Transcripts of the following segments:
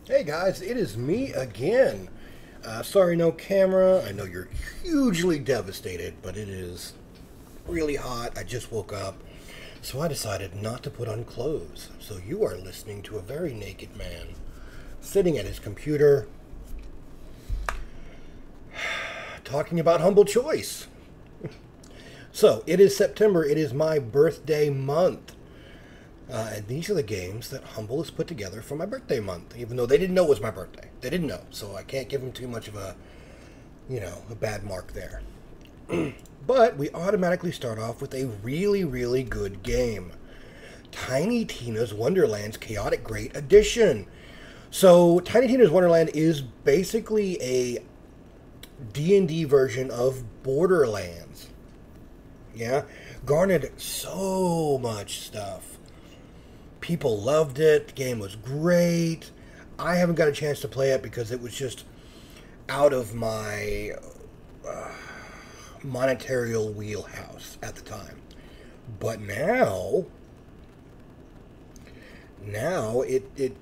Hey guys, it is me again. Sorry, no camera. I know you're hugely devastated, but it is really hot. I just woke up, so I decided not to put on clothes. So you are listening to a very naked man sitting at his computer talking about humble choice. So it is September. It is my birthday month. And these are the games that Humble has put together for my birthday month, even though they didn't know it was my birthday. They didn't know, so I can't give them too much of a bad mark there. But we automatically start off with a really, really good game. Tiny Tina's Wonderland's Chaotic Great Edition. So Tiny Tina's Wonderland is basically a D&D version of Borderlands. Yeah? Garnered so much stuff. People loved it. The game was great. I haven't got a chance to play it because it was just out of my monetary wheelhouse at the time. But now it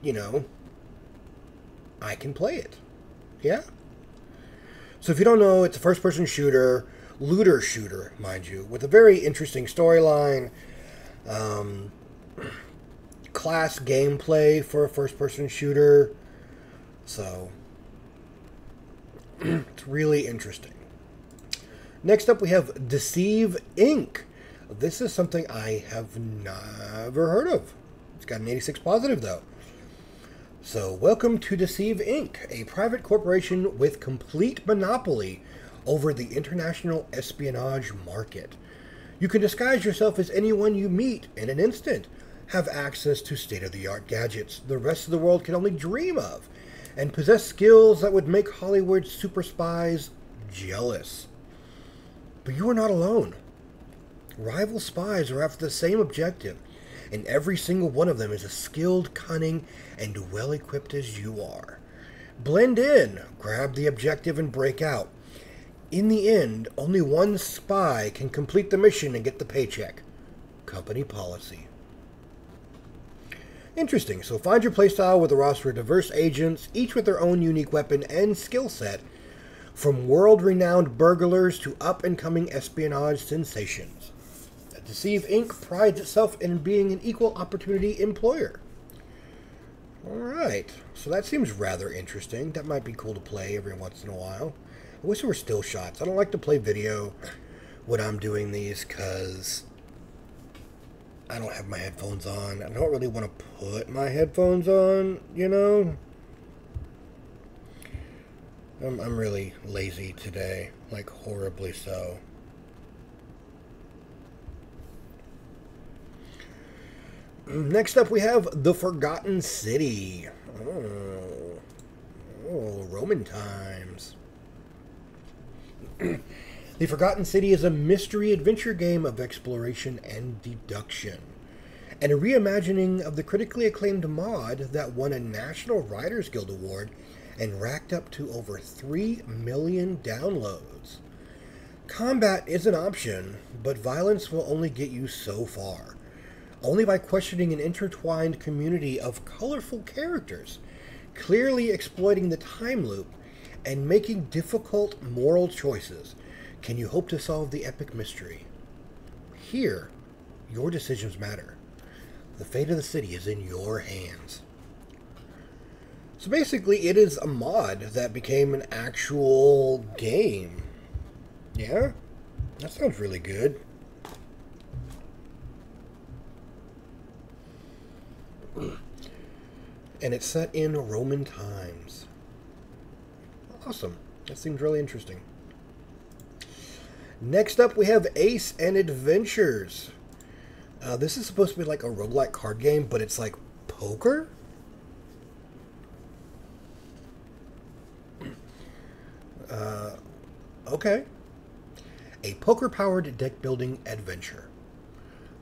I can play it. Yeah? So if you don't know, it's a first-person shooter, looter shooter, mind you, with a very interesting storyline. Class gameplay for a first-person shooter. So, it's really interesting. Next up, we have Deceive Inc. This is something I have never heard of. It's got an 86 positive, though. So, welcome to Deceive Inc., a private corporation with complete monopoly over the international espionage market. You can disguise yourself as anyone you meet in an instant, have access to state-of-the-art gadgets the rest of the world can only dream of, and possess skills that would make Hollywood's super spies jealous. But you are not alone. Rival spies are after the same objective, and every single one of them is as skilled, cunning, and well-equipped as you are. Blend in, grab the objective, and break out. In the end, only one spy can complete the mission and get the paycheck. Company policy. Interesting. So find your playstyle with a roster of diverse agents, each with their own unique weapon and skill set, from world-renowned burglars to up-and-coming espionage sensations. Deceive Inc. prides itself in being an equal opportunity employer. Alright, so that seems rather interesting. That might be cool to play every once in a while. I wish there were still shots. I don't like to play video when I'm doing these because I don't have my headphones on. I don't really want to put my headphones on, you know? I'm really lazy today, like horribly so. Next up we have The Forgotten City. Oh, Roman times. The Forgotten City is a mystery adventure game of exploration and deduction, and a reimagining of the critically acclaimed mod that won a National Writers Guild Award and racked up to over 3 million downloads. Combat is an option, but violence will only get you so far. Only by questioning an intertwined community of colorful characters, clearly exploiting the time loop, and making difficult moral choices can you hope to solve the epic mystery. Here, your decisions matter. The fate of the city is in your hands. So basically, it is a mod that became an actual game. Yeah? That sounds really good. And it's set in Roman times. Awesome. That seems really interesting. Next up, we have Ace and Adventures. This is supposed to be like a roguelike card game, but it's like poker? Okay. A poker-powered deck-building adventure.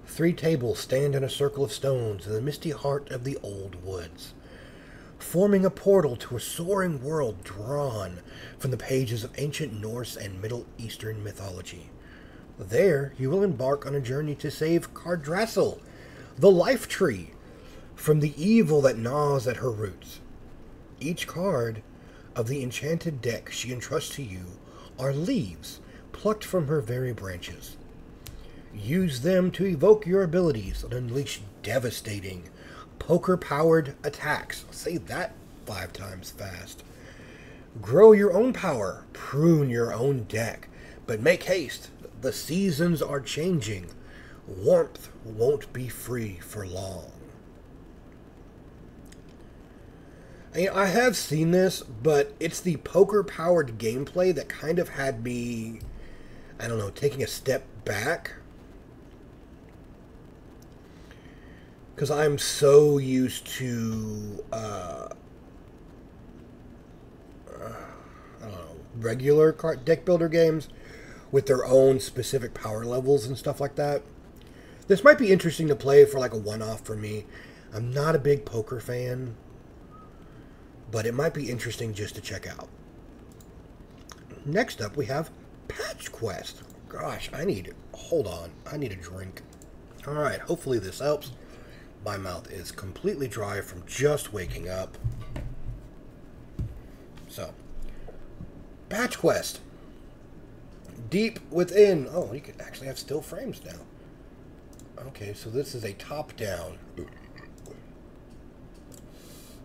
3 tables stand in a circle of stones in the misty heart of the old woods, forming a portal to a soaring world drawn from the pages of ancient Norse and Middle Eastern mythology. There, you will embark on a journey to save Cardrassil, the Life Tree, from the evil that gnaws at her roots. Each card of the enchanted deck she entrusts to you are leaves plucked from her very branches. Use them to evoke your abilities and unleash devastating, poker-powered attacks. Say that 5 times fast. Grow your own power, prune your own deck, but make haste. The seasons are changing. Warmth won't be free for long. I have seen this, but it's the poker-powered gameplay that kind of had me, I don't know, taking a step back. Because I'm so used to, I don't know, regular deck builder games with their own specific power levels and stuff like that. This might be interesting to play for like a one-off for me. I'm not a big poker fan, but it might be interesting just to check out. Next up, we have Patch Quest. Gosh, hold on, I need a drink. Alright, hopefully this helps. My mouth is completely dry from just waking up. So, Patch Quest. Deep within. Oh, you could actually have still frames now. Okay, so this is a top-down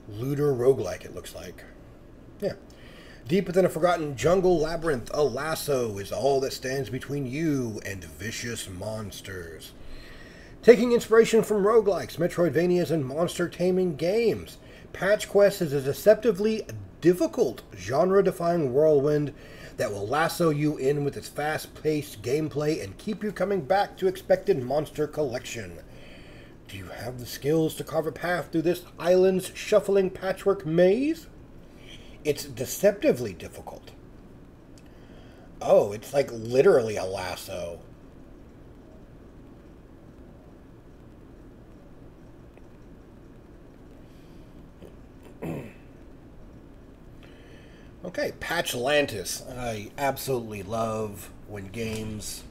looter roguelike, it looks like. Yeah. Deep within a forgotten jungle labyrinth, a lasso is all that stands between you and vicious monsters. Taking inspiration from roguelikes, Metroidvanias, and monster taming games, Patch Quest is a deceptively difficult, genre-defying whirlwind that will lasso you in with its fast-paced gameplay and keep you coming back to expected monster collection. Do you have the skills to carve a path through this island's shuffling patchwork maze? It's deceptively difficult. Oh, it's like literally a lasso. Okay, Patchlantis. I absolutely love when games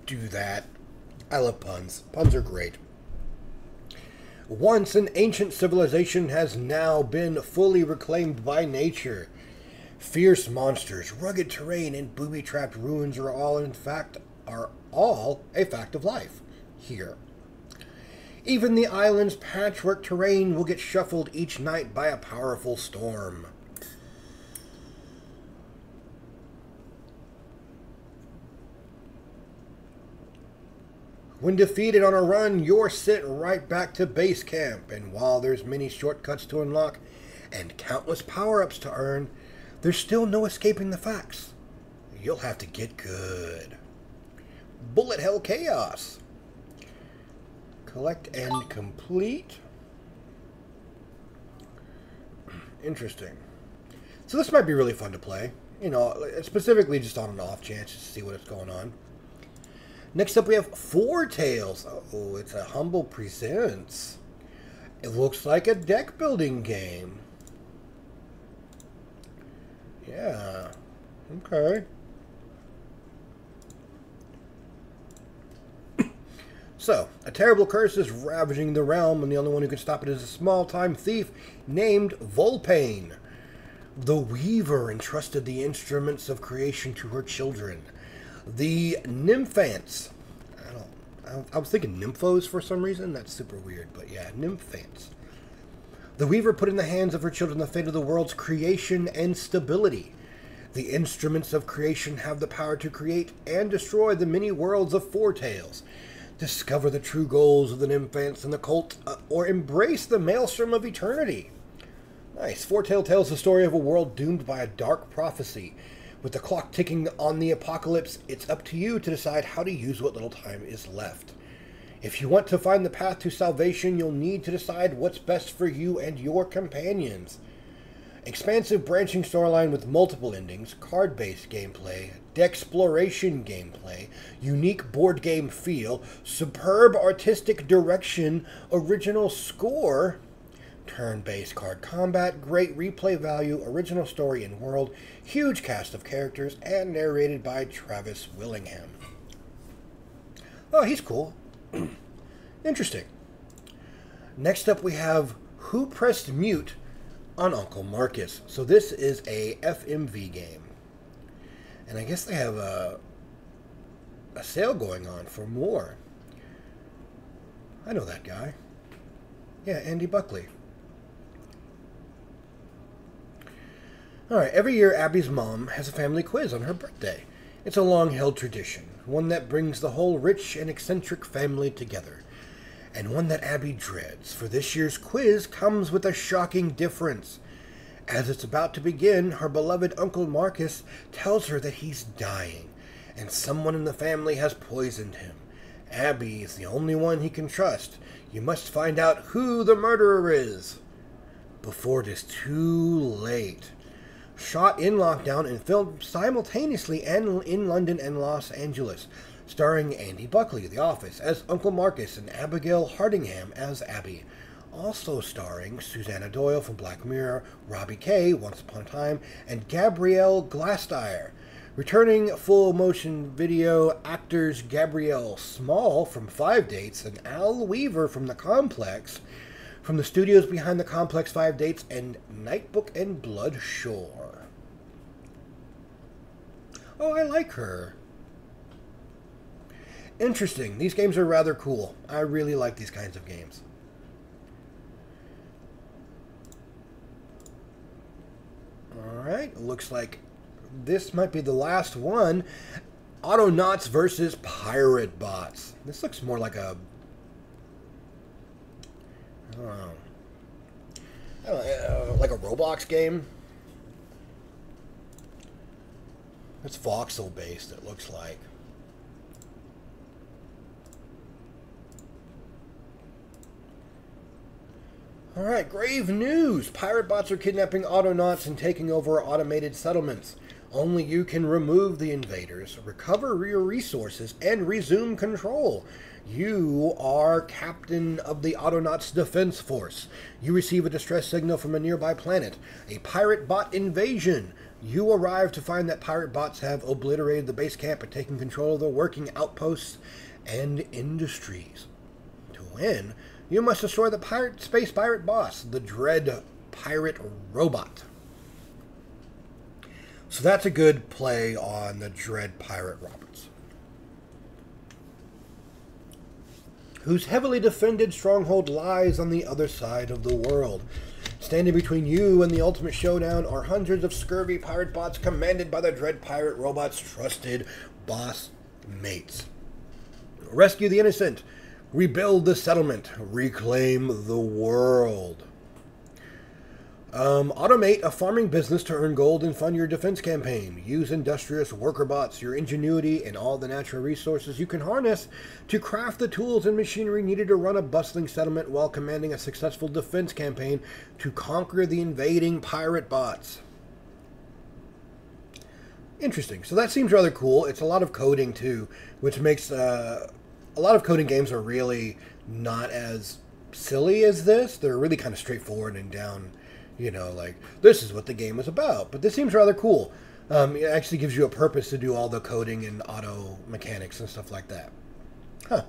do that. I love puns. Puns are great. Once an ancient civilization has now been fully reclaimed by nature. Fierce monsters, rugged terrain, and booby-trapped ruins are all a fact of life here. Even the island's patchwork terrain will get shuffled each night by a powerful storm. When defeated on a run, you're sent right back to base camp, and while there's many shortcuts to unlock and countless power-ups to earn, there's still no escaping the facts. You'll have to get good. Bullet Hell Chaos. Collect and complete. Interesting. So this might be really fun to play. You know, specifically just on an off chance to see what's going on. Next up we have Four Tales. Oh, it's a Humble Presents. It looks like a deck building game. Yeah. Okay. So, a terrible curse is ravaging the realm, and the only one who can stop it is a small-time thief named Volpane. The Weaver entrusted the instruments of creation to her children, the Nymphants. I was thinking Nymphos for some reason. That's super weird, but yeah, Nymphants. The Weaver put in the hands of her children the fate of the world's creation and stability. The instruments of creation have the power to create and destroy the many worlds of Four Tales. Discover the true goals of the Nymphants and the cult, or embrace the maelstrom of eternity. Nice. Four Tale tells the story of a world doomed by a dark prophecy. With the clock ticking on the apocalypse, it's up to you to decide how to use what little time is left. If you want to find the path to salvation, you'll need to decide what's best for you and your companions. Expansive branching storyline with multiple endings, card-based gameplay, dexploration gameplay, unique board game feel, superb artistic direction, original score, turn-based card combat, great replay value, original story and world, huge cast of characters, and narrated by Travis Willingham. Oh, he's cool. Interesting. Next up we have Who Pressed Mute on Uncle Marcus. So this is a FMV game. And I guess they have a sale going on for more. I know that guy. Yeah, Andy Buckley. Alright, every year Abby's mom has a family quiz on her birthday. It's a long-held tradition, one that brings the whole rich and eccentric family together, and one that Abby dreads, for this year's quiz comes with a shocking difference. As it's about to begin, her beloved Uncle Marcus tells her that he's dying, and someone in the family has poisoned him. Abby is the only one he can trust. You must find out who the murderer is before it is too late. Shot in lockdown and filmed simultaneously and in London and Los Angeles, starring Andy Buckley, The Office, as Uncle Marcus and Abigail Hardingham as Abby. Also starring Susanna Doyle from Black Mirror, Robbie Kay, Once Upon a Time, and Gabrielle Glasssteyer. Returning full-motion video actors Gabrielle Small from 5 Dates and Al Weaver from The Complex, from the studios behind The Complex, 5 Dates, and Nightbook and Blood Shore. Oh, I like her. Interesting. These games are rather cool. I really like these kinds of games. Alright, looks like this might be the last one. Autonauts versus Pirate Bots. This looks more like a... like a Roblox game. It's voxel based, it looks like. Alright, grave news! Pirate bots are kidnapping Autonauts and taking over automated settlements. Only you can remove the invaders, recover your resources, and resume control. You are captain of the Autonauts Defense Force. You receive a distress signal from a nearby planet. A pirate bot invasion. You arrive to find that pirate bots have obliterated the base camp and taken control of the working outposts and industries. To win, you must destroy the space pirate boss, the Dread Pirate Robot. So that's a good play on the Dread Pirate Robots, whose heavily defended stronghold lies on the other side of the world. Standing between you and the ultimate showdown are hundreds of scurvy pirate bots commanded by the Dread Pirate Robot's trusted boss mates. Rescue the innocent, rebuild the settlement, reclaim the world. Automate a farming business to earn gold and fund your defense campaign. Use industrious worker bots, your ingenuity, and all the natural resources you can harness to craft the tools and machinery needed to run a bustling settlement while commanding a successful defense campaign to conquer the invading pirate bots. Interesting. So that seems rather cool. It's a lot of coding too, which makes a lot of coding games are really not as silly as this. They're really kind of straightforward and down. You know, like, this is what the game is about. But this seems rather cool. It actually gives you a purpose to do all the coding and auto mechanics and stuff like that. Huh.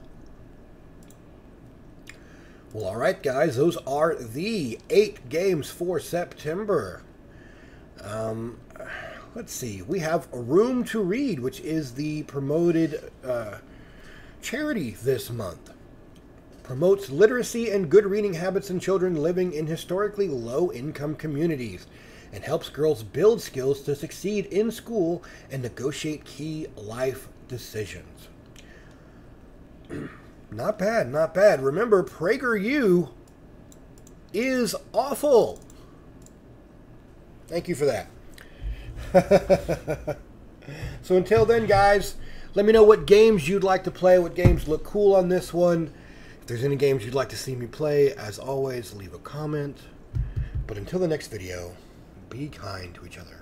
Well, alright, guys. Those are the 8 games for September. Let's see. We have Room to Read, which is the promoted charity this month. Promotes literacy and good reading habits in children living in historically low-income communities, and helps girls build skills to succeed in school and negotiate key life decisions. Not bad, not bad. Remember, PragerU is awful. Thank you for that. So until then, guys, let me know what games you'd like to play, what games look cool on this one. If there's any games you'd like to see me play, as always, leave a comment. But until the next video, be kind to each other.